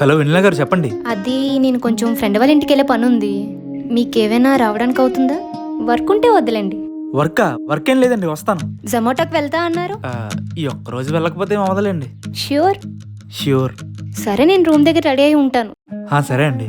Hello వెన్నెల గారు చెప్పండి. అది నేను కొంచెం ఫ్రెండ్ వాళ్ళ ఇంటికి వెళ్ళే పని ఉంది. మీకేమైనా రావడానికి అవుతుందా? వర్క్ ఉంటే వద్దులేండి. వర్క్ ఏం లేదండి, వస్తాను. జొమాటోకి వెళ్తా అన్నారు. ఈ ఒక్క రోజు వెళ్ళకపోతే ఏం అవ్వదులేండి. ష్యూర్. ష్యూర్. సరే, నేను రూమ్ దగ్గర రెడీ అయి ఉంటాను. సరే అండి.